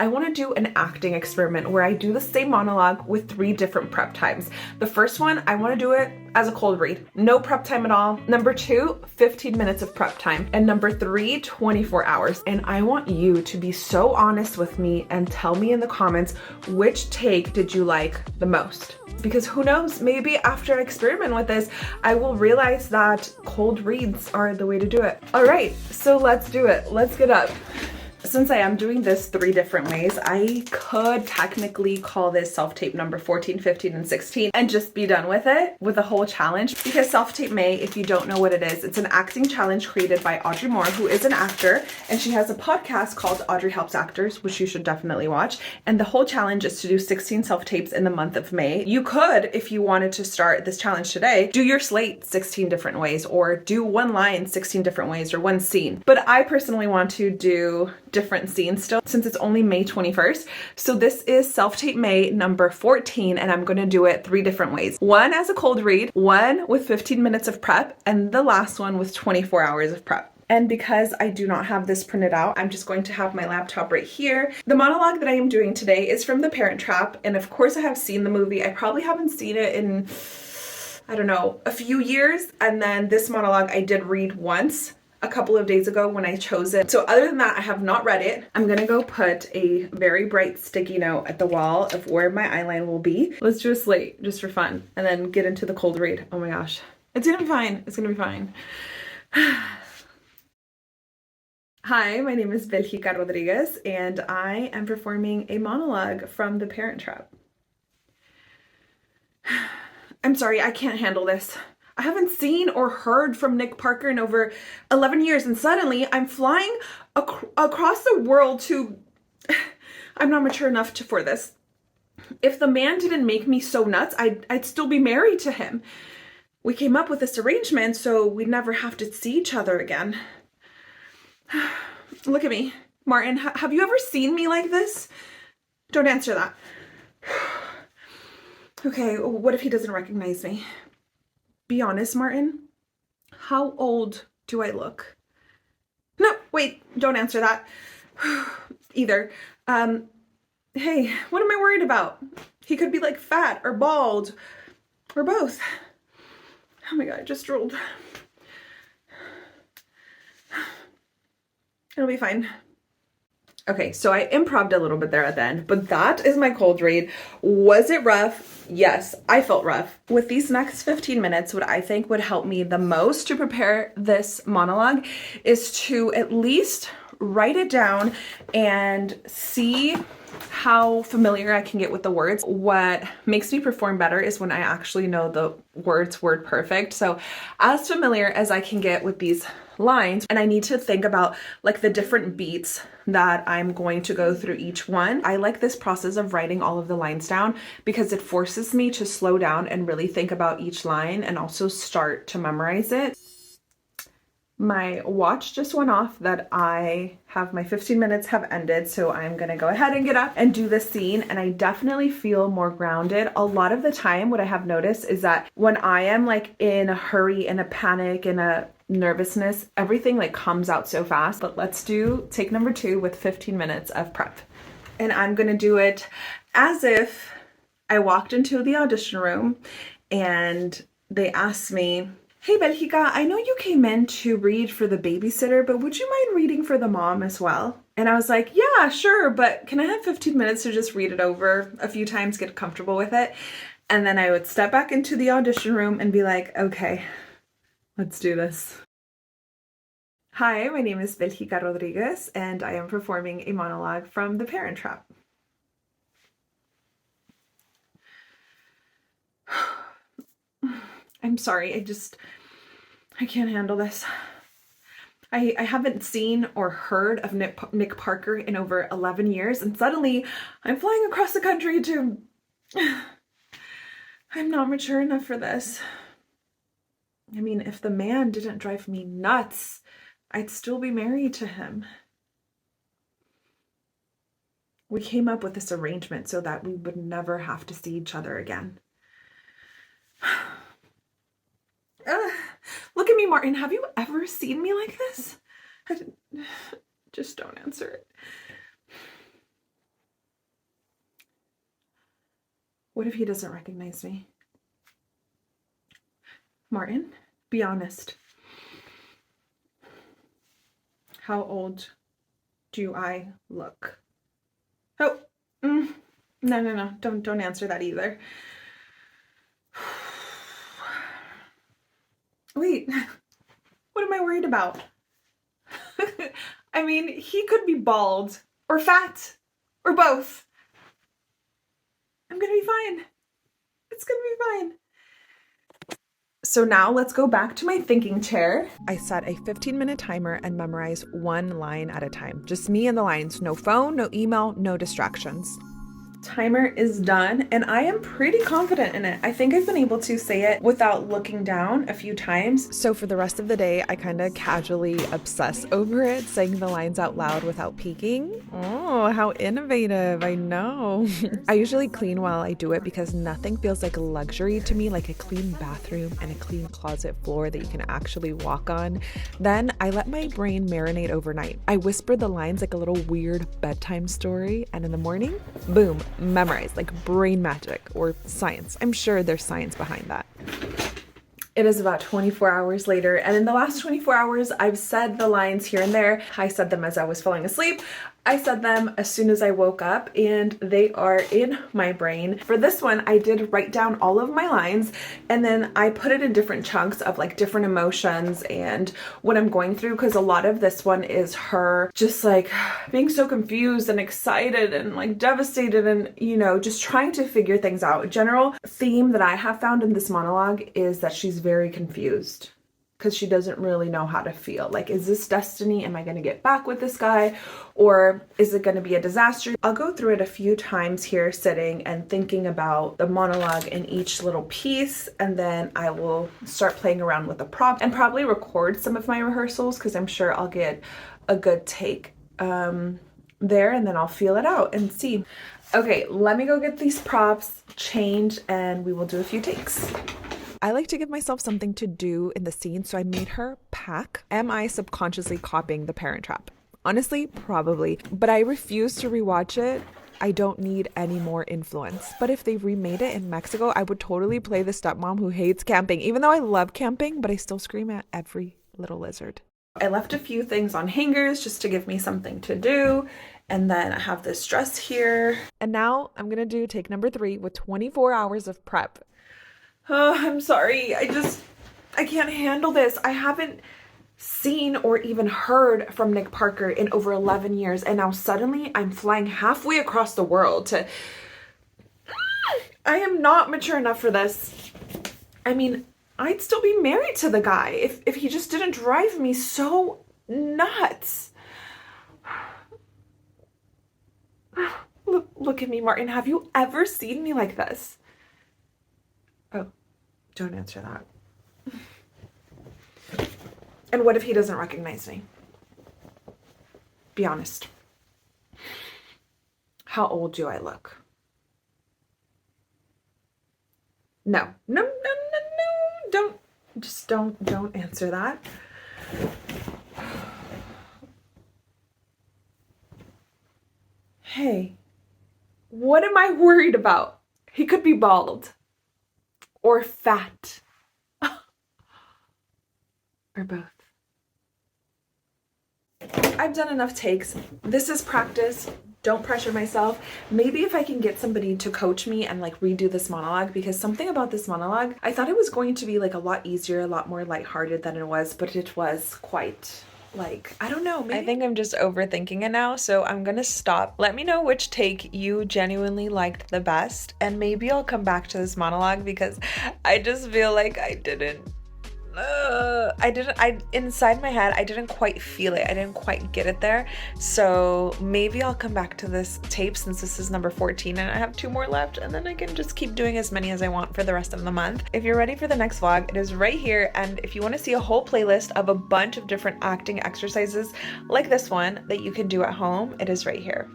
I want to do an acting experiment where I do the same monologue with 3 different prep times. The first one, I want to do it as a cold read. No prep time at all. Number 2, 15 minutes of prep time. And number 3, 24 hours. And I want you to be so honest with me and tell me in the comments which take did you like the most. Because who knows, maybe after I experiment with this, I will realize that cold reads are the way to do it. All right, so let's do it. Let's get up. Since I am doing this 3 different ways, I could technically call this self-tape number 14, 15, and 16 and just be done with it, with the whole challenge. Because Self-Tape May, if you don't know what it is, it's an acting challenge created by Audrey Moore, who is an actor, and she has a podcast called Audrey Helps Actors, which you should definitely watch. And the whole challenge is to do 16 self-tapes in the month of May. You could, if you wanted to start this challenge today, do your slate 16 different ways, or do one line 16 different ways, or one scene. But I personally want to do different scenes still, since it's only May 21st. So this is Self-Tape May number 14, and I'm gonna do it 3 different ways. One as a cold read, one with 15 minutes of prep, and the last one with 24 hours of prep. And because I do not have this printed out, I'm just going to have my laptop right here. The monologue that I am doing today is from The Parent Trap, and of course I have seen the movie. I probably haven't seen it in, I don't know, a few years. And then this monologue I did read once a couple of days ago when I chose it. So other than that, I have not read it. I'm gonna go put a very bright sticky note at the wall of where my eyeline will be. Let's do a slate just for fun and then get into the cold read. Oh my gosh. It's gonna be fine. It's gonna be fine. Hi, my name is Belgica Rodriguez, and I am performing a monologue from The Parent Trap. I'm sorry, I can't handle this. I haven't seen or heard from Nick Parker in over 11 years, and suddenly I'm flying across the world to... I'm not mature enough for this. If the man didn't make me so nuts, I'd still be married to him. We came up with this arrangement so we'd never have to see each other again. Look at me. Martin, have you ever seen me like this? Don't answer that. Okay, what if he doesn't recognize me? Be honest, Martin. How old do I look? No, wait, don't answer that either. Hey, what am I worried about? He could be like fat or bald or both. Oh my God, I just drooled. It'll be fine. Okay, so I improv'd a little bit there at the end, but that is my cold read. Was it rough? Yes, I felt rough. With these next 15 minutes, what I think would help me the most to prepare this monologue is to at least write it down and see how familiar I can get with the words. What makes me perform better is when I actually know the words word perfect. So as familiar as I can get with these lines, and I need to think about like the different beats that I'm going to go through each one. I like this process of writing all of the lines down because it forces me to slow down and really think about each line and also start to memorize it. My watch just went off that I have my 15 minutes have ended, so I'm gonna go ahead and get up and do this scene, and I definitely feel more grounded. A lot of the time what I have noticed is that when I am like in a hurry, in a panic, in a nervousness, everything like comes out so fast. But let's do take number 2 with 15 minutes of prep. And I'm gonna do it as if I walked into the audition room and they asked me, "Hey Belgica, I know you came in to read for the babysitter, but would you mind reading for the mom as well?" And I was like, "Yeah, sure, but can I have 15 minutes to just read it over a few times, get comfortable with it?" And then I would step back into the audition room and be like, "Okay, let's do this." Hi, my name is Belgica Rodriguez, and I am performing a monologue from The Parent Trap. I'm sorry, I can't handle this. I haven't seen or heard of Nick Parker in over 11 years, and suddenly I'm flying across the country to... I'm not mature enough for this. I mean, if the man didn't drive me nuts, I'd still be married to him. We came up with this arrangement so that we would never have to see each other again. Look at me, Martin. Have you ever seen me like this? Just don't answer it. What if he doesn't recognize me? Martin, be honest. How old do I look? Oh, no. Don't answer that either. Wait, what am I worried about? I mean, he could be bald or fat or both. I'm gonna be fine. It's gonna be fine. So now let's go back to my thinking chair. I set a 15-minute timer and memorize one line at a time. Just me and the lines, no phone, no email, no distractions. Timer is done and I am pretty confident in it. I think I've been able to say it without looking down a few times. So for the rest of the day, I kind of casually obsess over it, saying the lines out loud without peeking. Oh, how innovative, I know. I usually clean while I do it because nothing feels like a luxury to me like a clean bathroom and a clean closet floor that you can actually walk on. Then I let my brain marinate overnight. I whisper the lines like a little weird bedtime story, and in the morning, boom, memorize, like brain magic or science. I'm sure there's science behind that. It is about 24 hours later, and in the last 24 hours, I've said the lines here and there. I said them as I was falling asleep. I said them as soon as I woke up, and they are in my brain. For this one, I did write down all of my lines, and then I put it in different chunks of like different emotions and what I'm going through, because a lot of this one is her just like being so confused and excited and like devastated and, you know, just trying to figure things out. A general theme that I have found in this monologue is that she's very confused because she doesn't really know how to feel. Like, is this destiny? Am I going to get back with this guy? Or is it going to be a disaster? I'll go through it a few times here sitting and thinking about the monologue in each little piece, and then I will start playing around with the prop and probably record some of my rehearsals because I'm sure I'll get a good take there, and then I'll feel it out and see. Okay, let me go get these props, change, and we will do a few takes. I like to give myself something to do in the scene, so I made her pack. Am I subconsciously copying The Parent Trap? Honestly, probably, but I refuse to rewatch it. I don't need any more influence. But if they remade it in Mexico, I would totally play the stepmom who hates camping, even though I love camping, but I still scream at every little lizard. I left a few things on hangers just to give me something to do. And then I have this dress here. And now I'm gonna do take number 3 with 24 hours of prep. Oh, I'm sorry. I can't handle this. I haven't seen or even heard from Nick Parker in over 11 years. And now suddenly I'm flying halfway across the world to... I am not mature enough for this. I mean, I'd still be married to the guy if he just didn't drive me so nuts. Look at me, Martin. Have you ever seen me like this? Oh, don't answer that. And what if he doesn't recognize me? Be honest. How old do I look? No. Don't answer that. Hey, what am I worried about? He could be bald or fat or both. I've done enough takes. This is practice. Don't pressure myself. Maybe if I can get somebody to coach me and like redo this monologue, because something about this monologue, I thought it was going to be like a lot easier, a lot more lighthearted than it was, but it was quite like, I don't know. Maybe I think I'm just overthinking it now, so I'm gonna stop. Let me know which take you genuinely liked the best, and maybe I'll come back to this monologue because I just feel like inside my head, I didn't quite feel it. I didn't quite get it there. So maybe I'll come back to this tape since this is number 14 and I have 2 more left, and then I can just keep doing as many as I want for the rest of the month. If you're ready for the next vlog, it is right here. And if you want to see a whole playlist of a bunch of different acting exercises like this one that you can do at home, it is right here.